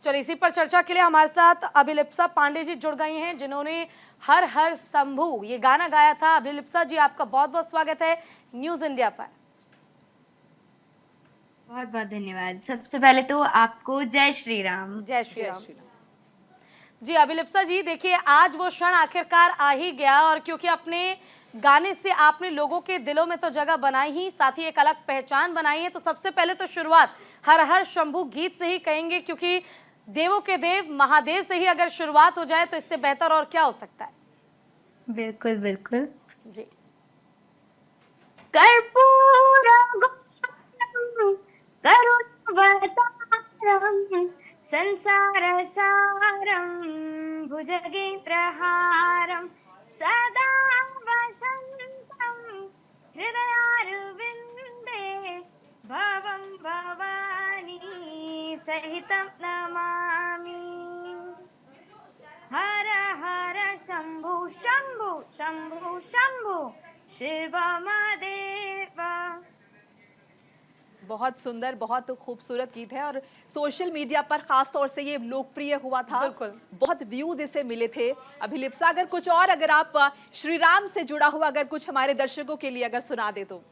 चलिए इसी पर चर्चा के लिए हमारे साथ अभिलिप्सा पांडे जी जुड़ गई हैं, जिन्होंने हर हर शंभू ये गाना गाया था। अभिलिप्सा जी, आपका बहुत बहुत स्वागत है न्यूज इंडिया पर। बहुत बहुत धन्यवाद। सबसे पहले तो आपको जय श्री राम। जय श्री राम। जी अभिलिप्सा जी, देखिए आज वो क्षण आखिरकार आ ही गया, और क्योंकि अपने गाने से आपने लोगों के दिलों में तो जगह बनाई ही, साथ ही एक अलग पहचान बनाई है। तो सबसे पहले तो शुरुआत हर हर शंभू गीत से ही कहेंगे, क्योंकि देवों के देव महादेव से ही अगर शुरुआत हो जाए तो इससे बेहतर और क्या हो सकता है। बिल्कुल बिल्कुल जी। कर्पूरगौरम करुणावतारम संसार सारम भुजगेन्द्रहारम सदा वसंतम हृदयारविंदे भवं भवानी सहितं नमामि। हर हर शंभु शंभु शंभु शंभु शिव महादेव। बहुत सुंदर, बहुत खूबसूरत गीत है और सोशल मीडिया पर खास तौर से ये लोकप्रिय हुआ था। बिल्कुल। बहुत व्यूज इसे मिले थे। अभिलिप्सा, अगर कुछ और, अगर आप श्री राम से जुड़ा हुआ अगर कुछ हमारे दर्शकों के लिए अगर सुना दे तो।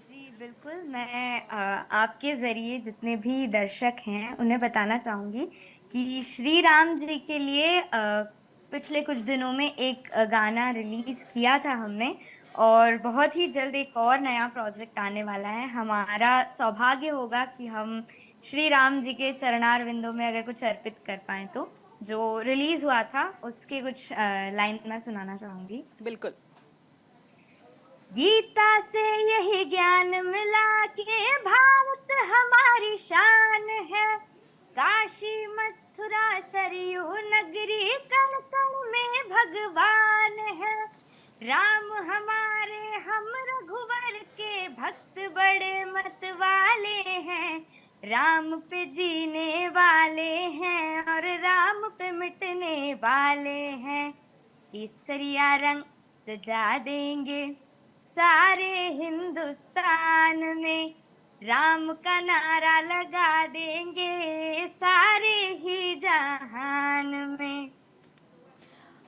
जी बिल्कुल, मैं आपके ज़रिए जितने भी दर्शक हैं उन्हें बताना चाहूँगी कि श्री राम जी के लिए पिछले कुछ दिनों में एक गाना रिलीज़ किया था हमने, और बहुत ही जल्द एक और नया प्रोजेक्ट आने वाला है। हमारा सौभाग्य होगा कि हम श्री राम जी के चरणारविंदों में अगर कुछ अर्पित कर पाएँ तो। जो रिलीज़ हुआ था उसके कुछ लाइन मैं सुनाना चाहूँगी। बिल्कुल। गीता से यही ज्ञान मिला के भारत हमारी शान है। काशी मथुरा सरयू नगरी कण कण में भगवान है। राम हमारे हम रघुवर के भक्त बड़े मत वाले हैं। राम पे जीने वाले हैं और राम पे मिटने वाले हैं। केसरिया रंग सजा देंगे सारे हिंदुस्तान में। राम का नारा लगा देंगे सारे ही जहान में।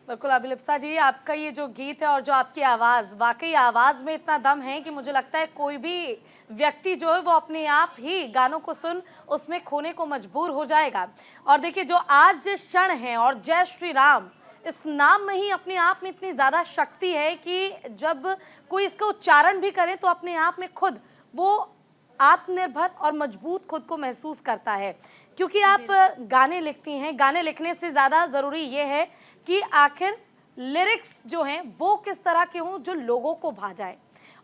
बिल्कुल अभिलिप्सा जी, आपका ये जो गीत है और जो आपकी आवाज़, वाकई आवाज़ में इतना दम है कि मुझे लगता है कोई भी व्यक्ति जो है वो अपने आप ही गानों को सुन उसमें खोने को मजबूर हो जाएगा। और देखिए जो आज क्षण है और जय श्री राम, इस नाम में ही अपने आप में इतनी ज़्यादा शक्ति है कि जब कोई इसका उच्चारण भी करे तो अपने आप में खुद वो आत्मनिर्भर और मजबूत खुद को महसूस करता है। क्योंकि आप गाने लिखती हैं, गाने लिखने से ज़्यादा ज़रूरी ये है कि आखिर लिरिक्स जो हैं वो किस तरह के हों जो लोगों को भा जाए,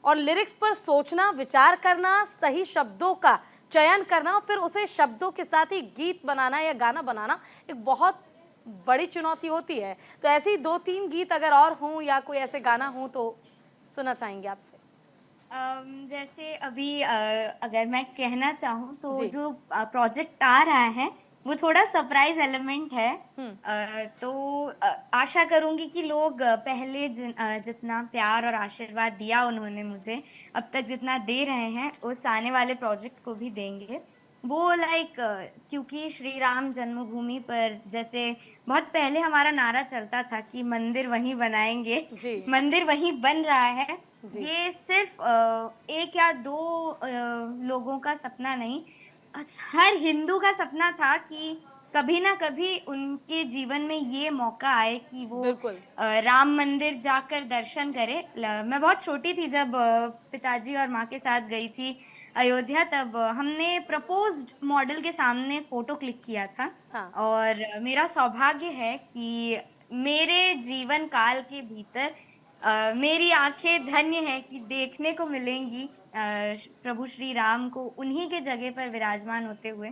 और लिरिक्स पर सोचना, विचार करना, सही शब्दों का चयन करना और फिर उसे शब्दों के साथ ही गीत बनाना या गाना बनाना एक बहुत बड़ी चुनौती होती है। तो ऐसे ही 2-3 गीत अगर और हों या कोई ऐसे गाना हो तो सुनना चाहेंगे आपसे। जैसे अभी अगर मैं कहना चाहूँ तो जो प्रोजेक्ट आ रहा है वो थोड़ा सरप्राइज एलिमेंट है। तो आशा करूंगी कि लोग पहले जितना प्यार और आशीर्वाद दिया उन्होंने मुझे, अब तक जितना दे रहे हैं उस आने वाले प्रोजेक्ट को भी देंगे। वो क्योंकि श्री राम जन्मभूमि पर जैसे बहुत पहले हमारा नारा चलता था कि मंदिर वहीं बनाएंगे, मंदिर वहीं बन रहा है। ये सिर्फ एक या दो लोगों का सपना नहीं, हर हिंदू का सपना था कि कभी ना कभी उनके जीवन में ये मौका आए कि वो राम मंदिर जाकर दर्शन करे। मैं बहुत छोटी थी जब पिताजी और माँ के साथ गई थी अयोध्या, तब हमने प्रपोज्ड मॉडल के सामने फोटो क्लिक किया था। और मेरा सौभाग्य है कि मेरे जीवन काल के भीतर मेरी आंखें धन्य है कि देखने को मिलेंगी प्रभु श्री राम को उन्हीं के जगह पर विराजमान होते हुए।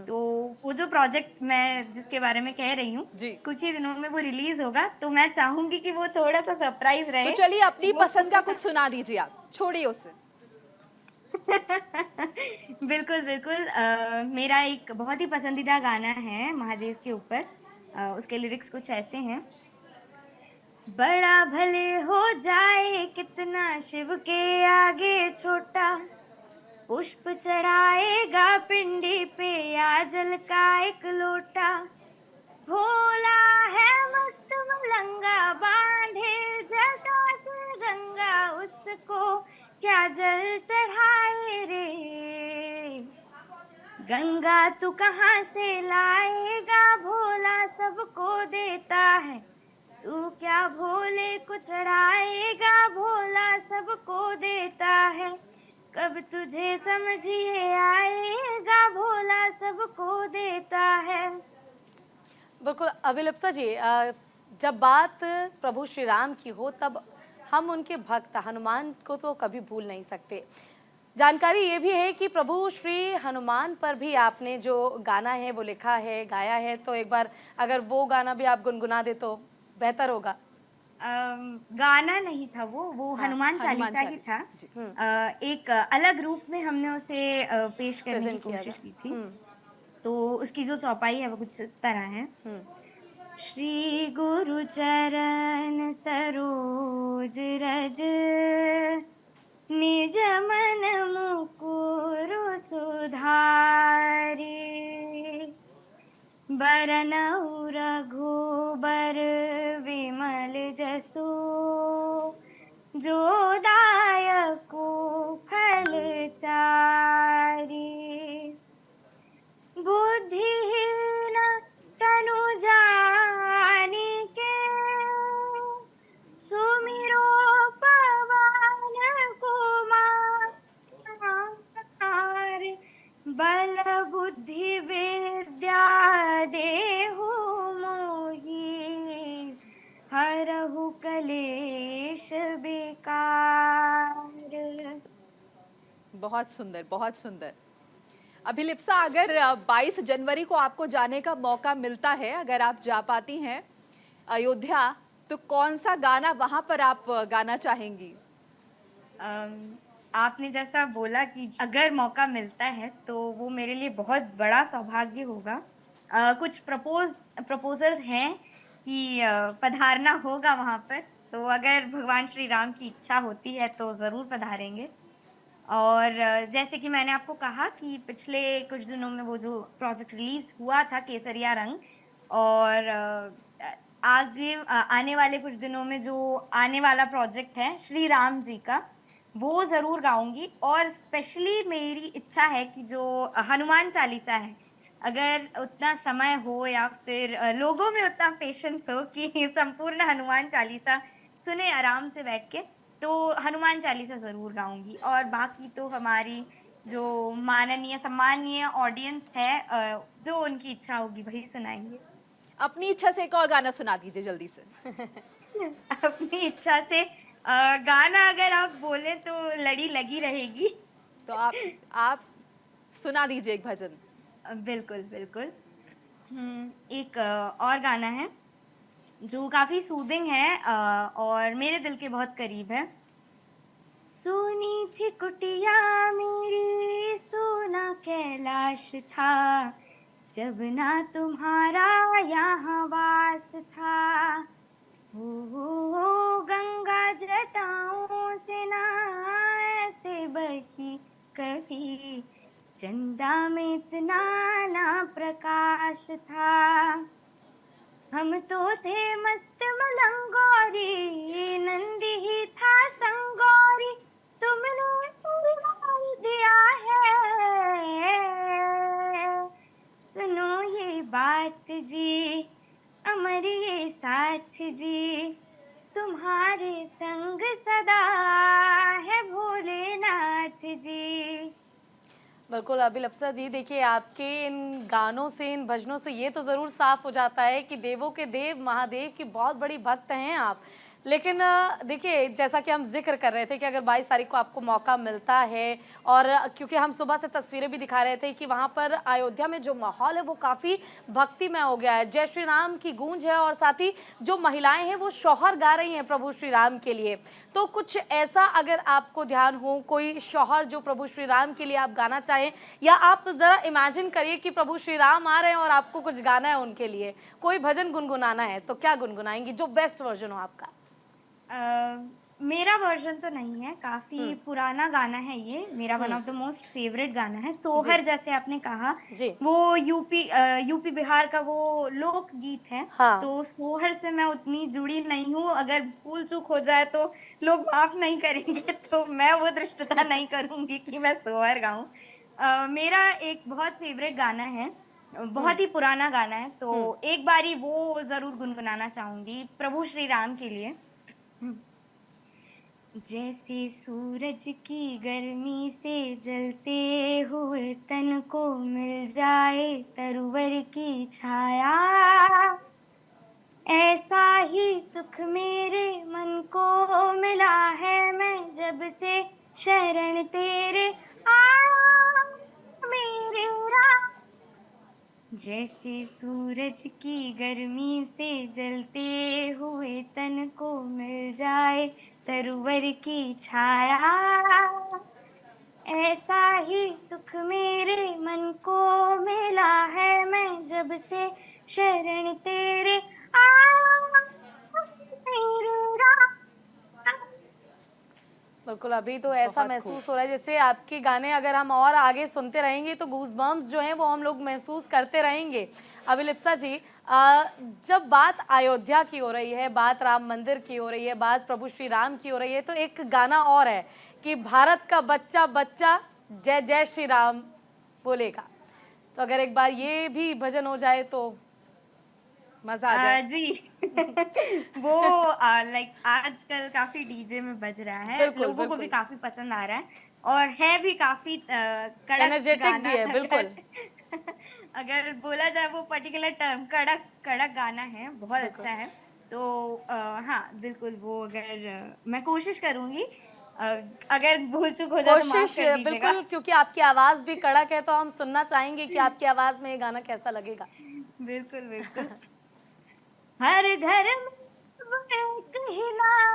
तो वो जो प्रोजेक्ट मैं जिसके बारे में कह रही हूँ कुछ ही दिनों में वो रिलीज होगा, तो मैं चाहूंगी कि वो थोड़ा सा सरप्राइज रहे। तो चलिए अपनी पसंद का कुछ सुना दीजिए, आप छोड़िए उसे। बिल्कुल बिल्कुल, मेरा एक बहुत ही पसंदीदा गाना है महादेव के ऊपर। उसके लिरिक्स कुछ ऐसे हैं। बड़ा भले हो जाए कितना शिव के आगे छोटा, पुष्प चढ़ाएगा पिंडी पे या जल का एक लोटा। गंगा तू कहाँ से लाएगा, भोला सबको देता है। तू क्या भोले को चढ़ाएगा, भोला सबको देता है। कब तुझे समझिए आएगा, भोला सबको देता है। बिल्कुल अभिलिप्सा जी, जब बात प्रभु श्री राम की हो तब हम उनके भक्त हनुमान को तो कभी भूल नहीं सकते। जानकारी ये भी है कि प्रभु श्री हनुमान पर भी आपने जो गाना है वो लिखा है, गाया है, तो एक बार अगर वो गाना भी आप गुनगुना दे तो बेहतर होगा। गाना नहीं था वो हाँ, हनुमान हनुमान चालीसा ही था। चालीसा, एक अलग रूप में हमने उसे पेश करने की प्रेजेंट किया कोशिश की थी। हम्म, तो उसकी जो चौपाई है वो कुछ इस तरह है। हम्म। श्री गुरु चरण सरोज रज, निज मन मुकुर सुधारी। बरनउँ रघुबर विमल जसु, जो दायकु फल चारि। बुद्धिहीन तनु जानिके, सुमिरो पवन कुमार। बल बुद्धि विद्या देहु मोहि, हरहु कलेश विकार। बहुत सुंदर, बहुत सुंदर। अभिलिप्सा, अगर 22 जनवरी को आपको जाने का मौका मिलता है, अगर आप जा पाती हैं अयोध्या, तो कौन सा गाना वहां पर आप गाना चाहेंगी? आपने जैसा बोला कि अगर मौका मिलता है तो वो मेरे लिए बहुत बड़ा सौभाग्य होगा। कुछ प्रपोजल्स हैं कि पधारना होगा वहां पर, तो अगर भगवान श्री राम की इच्छा होती है तो ज़रूर पधारेंगे। और जैसे कि मैंने आपको कहा कि पिछले कुछ दिनों में वो जो प्रोजेक्ट रिलीज हुआ था केसरिया रंग, और आगे आने वाले कुछ दिनों में जो आने वाला प्रोजेक्ट है श्री राम जी का, वो ज़रूर गाऊंगी। और स्पेशली मेरी इच्छा है कि जो हनुमान चालीसा है, अगर उतना समय हो या फिर लोगों में उतना पेशेंस हो कि संपूर्ण हनुमान चालीसा सुने आराम से बैठ के, तो हनुमान चालीसा ज़रूर गाऊंगी। और बाकी तो हमारी जो माननीय सम्माननीय ऑडियंस है, जो उनकी इच्छा होगी वही सुनाएंगे। अपनी इच्छा से एक और गाना सुना दीजिए जल्दी से। अपनी इच्छा से गाना अगर आप बोले तो लड़ी लगी रहेगी। तो आप सुना दीजिए एक भजन। बिल्कुल बिल्कुल। एक और गाना है जो काफी सूदिंग है और मेरे दिल के बहुत करीब है। सुनी थी कुटिया मेरी, सुना कैलाश था, जब ना तुम्हारा यहाँ वास था। हो गंगा जटाओं से ना ऐसे बही कभी, चंदा में इतना ना प्रकाश था। हम तो थे मस्त मलंगोरी, नंदी ही था संगोरी, तुमने उड़वा दिया है। सुनो ये बात जी, अमर ये साथ जी, तुम्हारे संग सदा है भोलेनाथ जी। बिल्कुल अभिलप्सा जी, देखिए आपके इन गानों से, इन भजनों से ये तो ज़रूर साफ हो जाता है कि देवों के देव महादेव की बहुत बड़ी भक्त हैं आप। लेकिन देखिए, जैसा कि हम जिक्र कर रहे थे कि अगर 22 तारीख को आपको मौका मिलता है, और क्योंकि हम सुबह से तस्वीरें भी दिखा रहे थे कि वहाँ पर अयोध्या में जो माहौल है वो काफ़ी भक्तिमय हो गया है, जय श्री राम की गूंज है, और साथ ही जो महिलाएं हैं वो शौहर गा रही हैं प्रभु श्री राम के लिए। तो कुछ ऐसा अगर आपको ध्यान हो, कोई शौहर जो प्रभु श्री राम के लिए आप गाना चाहें, या आप ज़रा इमेजिन करिए कि प्रभु श्री राम आ रहे हैं और आपको कुछ गाना है उनके लिए, कोई भजन गुनगुनाना है, तो क्या गुनगुनाएंगी जो बेस्ट वर्जन हो आपका? मेरा वर्जन तो नहीं है, काफी पुराना गाना है ये, मेरा one of the most favourite गाना है। सोहर जैसे आपने कहा, वो यूपी बिहार का वो लोक गीत है। हाँ। तो सोहर से मैं उतनी जुड़ी नहीं हूँ, अगर भूल चूक हो जाए तो लोग माफ नहीं करेंगे, तो मैं वो दृष्टता नहीं करूंगी कि मैं सोहर गाऊं। मेरा एक बहुत फेवरेट गाना है, बहुत ही पुराना गाना है, तो एक बारी वो जरूर गुनगुनाना चाहूंगी प्रभु श्री राम के लिए। जैसे सूरज की गर्मी से जलते हुए तन को मिल जाए तरवर की छाया, ऐसा ही सुख मेरे मन को मिला है, मैं जब से शरण तेरे आया मेरे राम। जैसे सूरज की गर्मी से जलते हुए तन को मिल जाए तरवर की छाया, ऐसा ही सुख मेरे मन को मिला है, मैं जब से शरण तेरे आया मेरे राम। बिल्कुल, अभी तो ऐसा बहुत महसूस हो रहा है जैसे आपके गाने अगर हम और आगे सुनते रहेंगे तो गूज़बम्प्स जो हैं वो हम लोग महसूस करते रहेंगे। अभिलिप्सा जी, जब बात अयोध्या की हो रही है, बात राम मंदिर की हो रही है, बात प्रभु श्री राम की हो रही है, तो एक गाना और है कि भारत का बच्चा बच्चा जय जय श्री राम बोलेगा। तो अगर एक बार ये भी भजन हो जाए तो मजा आ जाए। जी वो लाइक आजकल काफी डीजे में बज रहा है, बिल्कुल, लोगों को भी बिल्कुल। काफी पसंद आ रहा है और है भी काफी कड़क एनर्जेटिक गाना भी है, बिल्कुल। अगर बोला जाए वो पर्टिकुलर टर्म कड़क कड़क गाना है, बहुत बिल्कुल। अच्छा है। तो हाँ बिल्कुल, वो अगर मैं कोशिश करूंगी, अगर भूल चूक हो जाए तो माफ कोशिश कर दीजिएगा। बिल्कुल, क्योंकि आपकी आवाज भी कड़क है तो हम सुनना चाहेंगे कि आपकी आवाज में ये गाना कैसा लगेगा। बिल्कुल बिल्कुल। हर घर में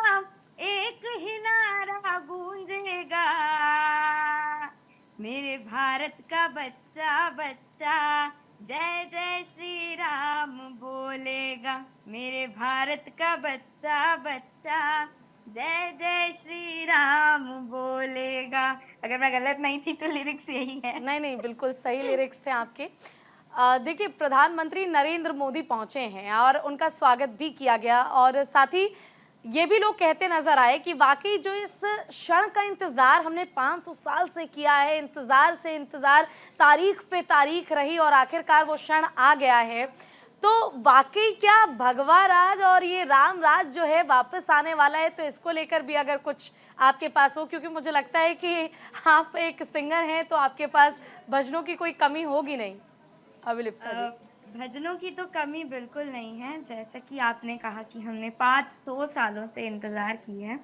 अब एक ही नारा गूंजेगा, मेरे भारत का बच्चा बच्चा जय जय श्री राम बोलेगा, मेरे भारत का बच्चा बच्चा जय जय श्री राम बोलेगा। अगर मैं गलत नहीं थी तो लिरिक्स यही है। नहीं नहीं, बिल्कुल सही लिरिक्स थे आपके। देखिए, प्रधानमंत्री नरेंद्र मोदी पहुंचे हैं और उनका स्वागत भी किया गया और साथ ही ये भी लोग कहते नजर आए कि वाकई जो इस क्षण का इंतजार हमने 500 साल से किया है, इंतजार से इंतजार, तारीख पे तारीख रही और आखिरकार वो क्षण आ गया है। तो वाकई क्या भगवा राज और ये राम राज जो है वापस आने वाला है? तो इसको लेकर भी अगर कुछ आपके पास हो, क्योंकि मुझे लगता है कि आप एक सिंगर हैं तो आपके पास भजनों की कोई कमी होगी नहीं। अभिलिप्सा जी। भजनों की तो कमी बिल्कुल नहीं है, जैसा कि आपने कहा कि हमने 500 सालों से इंतजार की है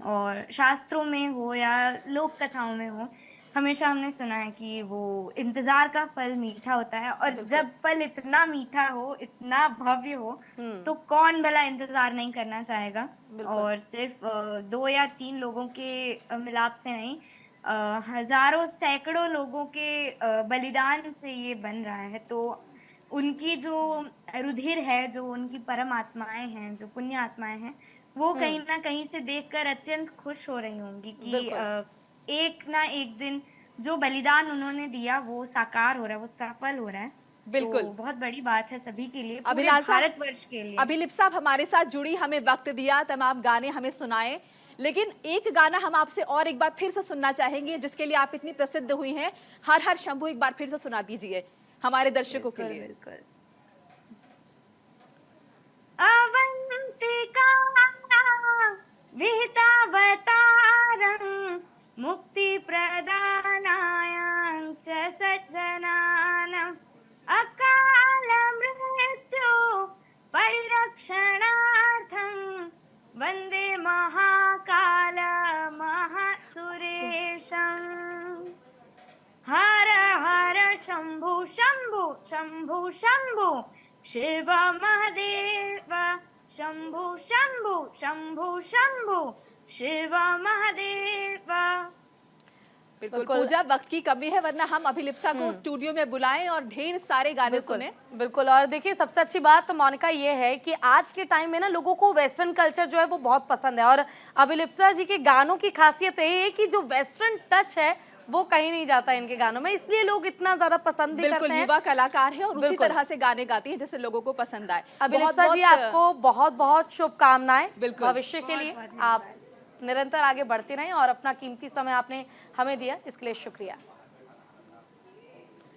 और शास्त्रों में हो या लोक कथाओं में हो, हमेशा हमने सुना है कि वो इंतजार का फल मीठा होता है और जब फल इतना मीठा हो, इतना भव्य हो, तो कौन भला इंतजार नहीं करना चाहेगा। और सिर्फ 2 या 3 लोगों के मिलाप से नहीं, हजारों सैकड़ों लोगों के बलिदान से ये बन रहा है। तो उनकी जो रुधिर है, जो उनकी परम आत्माएं हैं, जो पुण्य आत्माएं हैं, वो कहीं ना कहीं से देखकर अत्यंत खुश हो रही होंगी कि एक ना एक दिन जो बलिदान उन्होंने दिया वो साकार हो रहा है, वो सफल हो रहा है। बिल्कुल। तो बहुत बड़ी बात है सभी के लिए, पूरे अभिलाषा, भारतवर्ष के लिए। अभिलिप्सा, आप हमारे साथ जुड़ी, हमें वक्त दिया, तमाम गाने हमें सुनाए, लेकिन एक गाना हम आपसे और एक बार फिर से सुनना चाहेंगे जिसके लिए आप इतनी प्रसिद्ध हुई हैं। हर हर शंभू एक बार फिर से सुना दीजिए हमारे दर्शकों के लिए। बिल्कुल। अवंतिका विहितावतारं मुक्ति प्रदानाय च सज्जनानाम् अकाल मृत्यु परिरक्षणार्थं वन्दे महाकाल महासुरेशम्। हर हर शंभु शंभु शंभु शंभु शिव महादेव, शंभु शंभु शंभु शंभु शिव महादेव। बिल्कुल पूजा, वक्त की कमी है वरना हम अभिलिप्सा को स्टूडियो में बुलाएं और ढेर सारे गाने सुने। बिल्कुल। और देखिए, सबसे अच्छी बात मोनिका ये है कि आज के टाइम में ना लोगों को वेस्टर्न कल्चर जो है वो बहुत पसंद है और अभिलिप्सा जी के गानों की खासियत ये है कि जो वेस्टर्न टच है वो कहीं नहीं जाता इनके गानों में, इसलिए लोग इतना ज्यादा पसंद भी करते हैं। युवा कलाकार है और उसी तरह से गाने गाती है जैसे लोगों को पसंद आए। अभिलिप्सा जी, आपको बहुत बहुत शुभकामनाएं बिल्कुल। भविष्य के लिए। आप निरंतर आगे बढ़ते रहें और अपना कीमती समय आपने हमें दिया, इसके लिए शुक्रिया।